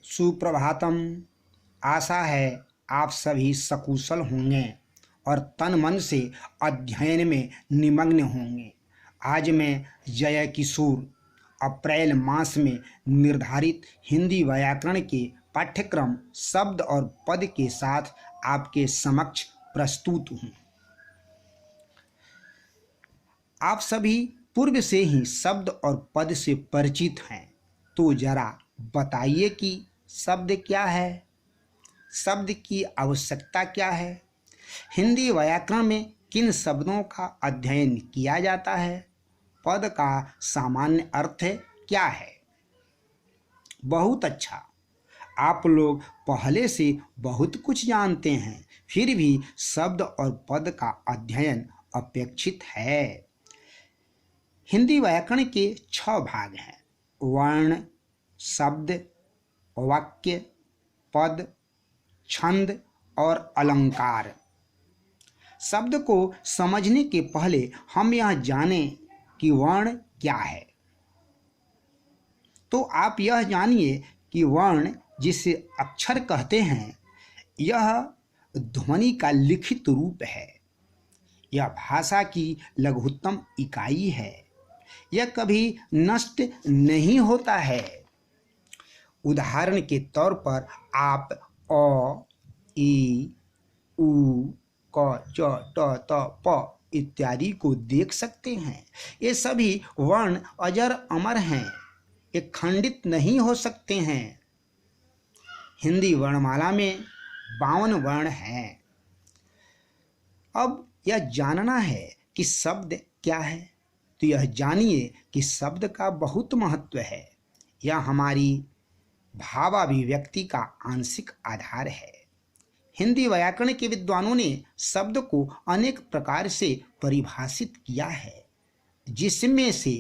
सुप्रभातम। आशा है आप सभी सकुशल होंगे और तन मन से अध्ययन में निमग्न होंगे। आज मैं जय किशोर अप्रैल मास में निर्धारित हिंदी व्याकरण के पाठ्यक्रम शब्द और पद के साथ आपके समक्ष प्रस्तुत हूँ। आप सभी पूर्व से ही शब्द और पद से परिचित हैं, तो जरा बताइए कि शब्द क्या है, शब्द की आवश्यकता क्या है, हिंदी व्याकरण में किन शब्दों का अध्ययन किया जाता है, पद का सामान्य अर्थ क्या है। बहुत अच्छा, आप लोग पहले से बहुत कुछ जानते हैं, फिर भी शब्द और पद का अध्ययन अपेक्षित है। हिंदी व्याकरण के 6 भाग हैं: वर्ण, शब्द, वाक्य, पद, छंद और अलंकार। शब्द को समझने के पहले हम यह जानें कि वर्ण क्या है। तो आप यह जानिए कि वर्ण जिसे अक्षर कहते हैं, यह ध्वनि का लिखित रूप है। यह भाषा की लघुत्तम इकाई है। यह कभी नष्ट नहीं होता है। उदाहरण के तौर पर आप अ, ई, उ, क, च, ट, त, प इत्यादि को देख सकते हैं। ये सभी वर्ण अजर अमर हैं, ये खंडित नहीं हो सकते हैं। हिंदी वर्णमाला में 52 वर्ण हैं। अब यह जानना है कि शब्द क्या है, तो यह जानिए कि शब्द का बहुत महत्व है। यह हमारी भावाभिव्यक्ति का आंशिक आधार है। हिंदी व्याकरण के विद्वानों ने शब्द को अनेक प्रकार से परिभाषित किया है, जिसमें से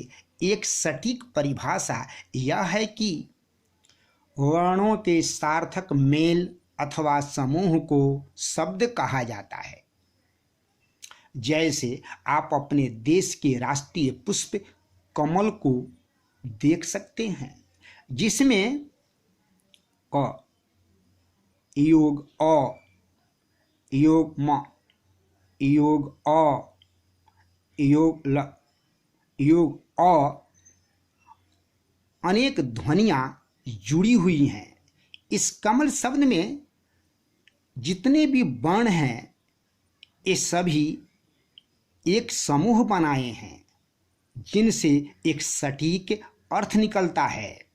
एक सटीक परिभाषा यह है कि वर्णों के सार्थक मेल अथवा समूह को शब्द कहा जाता है। जैसे आप अपने देश के राष्ट्रीय पुष्प कमल को देख सकते हैं, जिसमें क, योग अ, योग म, योग अ, योग ल, योग अ अनेक ध्वनियाँ जुड़ी हुई हैं। इस कमल शब्द में जितने भी वर्ण हैं, ये सभी एक समूह बनाए हैं, जिनसे एक सटीक अर्थ निकलता है।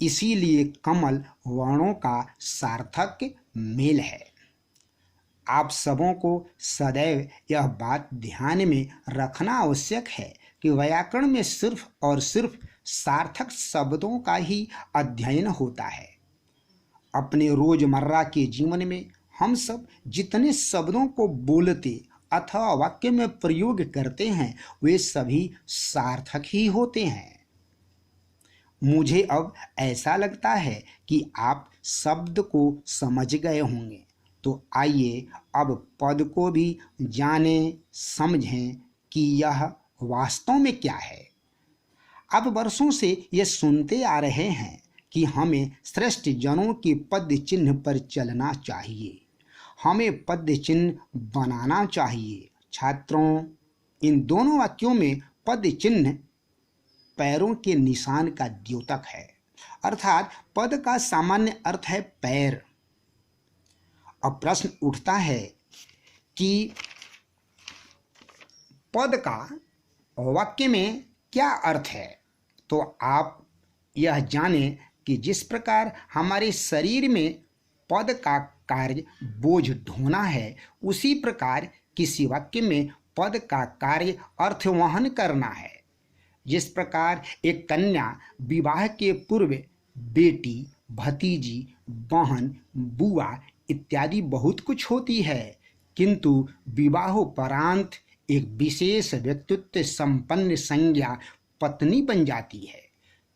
इसीलिए कमल वर्णों का सार्थक मेल है। आप सबों को सदैव यह बात ध्यान में रखना आवश्यक है कि व्याकरण में सिर्फ और सिर्फ सार्थक शब्दों का ही अध्ययन होता है। अपने रोजमर्रा के जीवन में हम सब जितने शब्दों को बोलते अथवा वाक्य में प्रयोग करते हैं, वे सभी सार्थक ही होते हैं। मुझे अब ऐसा लगता है कि आप शब्द को समझ गए होंगे, तो आइए अब पद को भी जानें, समझें कि यह वास्तव में क्या है। अब वर्षों से ये सुनते आ रहे हैं कि हमें श्रेष्ठ जनों के पद चिन्ह पर चलना चाहिए, हमें पद चिन्ह बनाना चाहिए। छात्रों, इन दोनों वाक्यों में पद चिन्ह पैरों के निशान का द्योतक है, अर्थात पद का सामान्य अर्थ है पैर। अब प्रश्न उठता है कि पद का वाक्य में क्या अर्थ है। तो आप यह जानें कि जिस प्रकार हमारे शरीर में पद का कार्य बोझ ढोना है, उसी प्रकार किसी वाक्य में पद का कार्य अर्थ वहन करना है। जिस प्रकार एक कन्या विवाह के पूर्व बेटी, भतीजी, बहन, बुआ इत्यादि बहुत कुछ होती है, किंतु विवाहोपरांत एक विशेष व्यक्तित्व संपन्न संज्ञा पत्नी बन जाती है।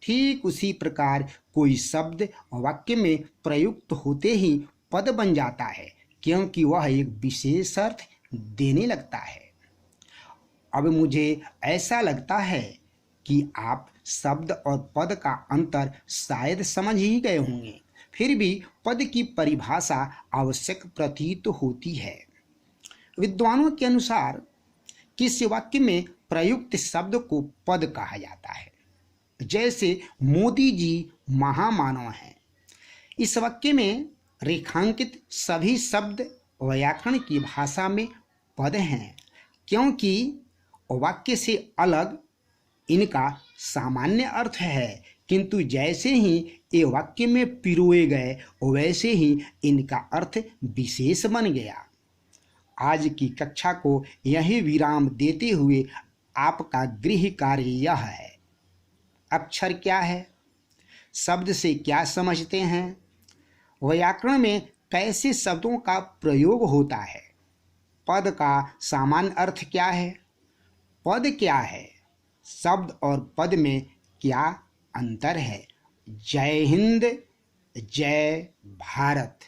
ठीक उसी प्रकार कोई शब्द वाक्य में प्रयुक्त होते ही पद बन जाता है, क्योंकि वह एक विशेष अर्थ देने लगता है। अब मुझे ऐसा लगता है कि आप शब्द और पद का अंतर शायद समझ ही गए होंगे। फिर भी पद की परिभाषा आवश्यक प्रतीत होती है। विद्वानों के अनुसार किसी वाक्य में प्रयुक्त शब्द को पद कहा जाता है। जैसे मोदी जी महामानव हैं, इस वाक्य में रेखांकित सभी शब्द व्याकरण की भाषा में पद हैं, क्योंकि वाक्य से अलग इनका सामान्य अर्थ है, किंतु जैसे ही ये वाक्य में पिरोए गए वैसे ही इनका अर्थ विशेष बन गया। आज की कक्षा को यही विराम देते हुए आपका गृह कार्य यह है: अक्षर क्या है, शब्द से क्या समझते हैं, व्याकरण में कैसे शब्दों का प्रयोग होता है, पद का सामान्य अर्थ क्या है, पद क्या है, शब्द और पद में क्या अंतर है। जय हिंद, जय भारत।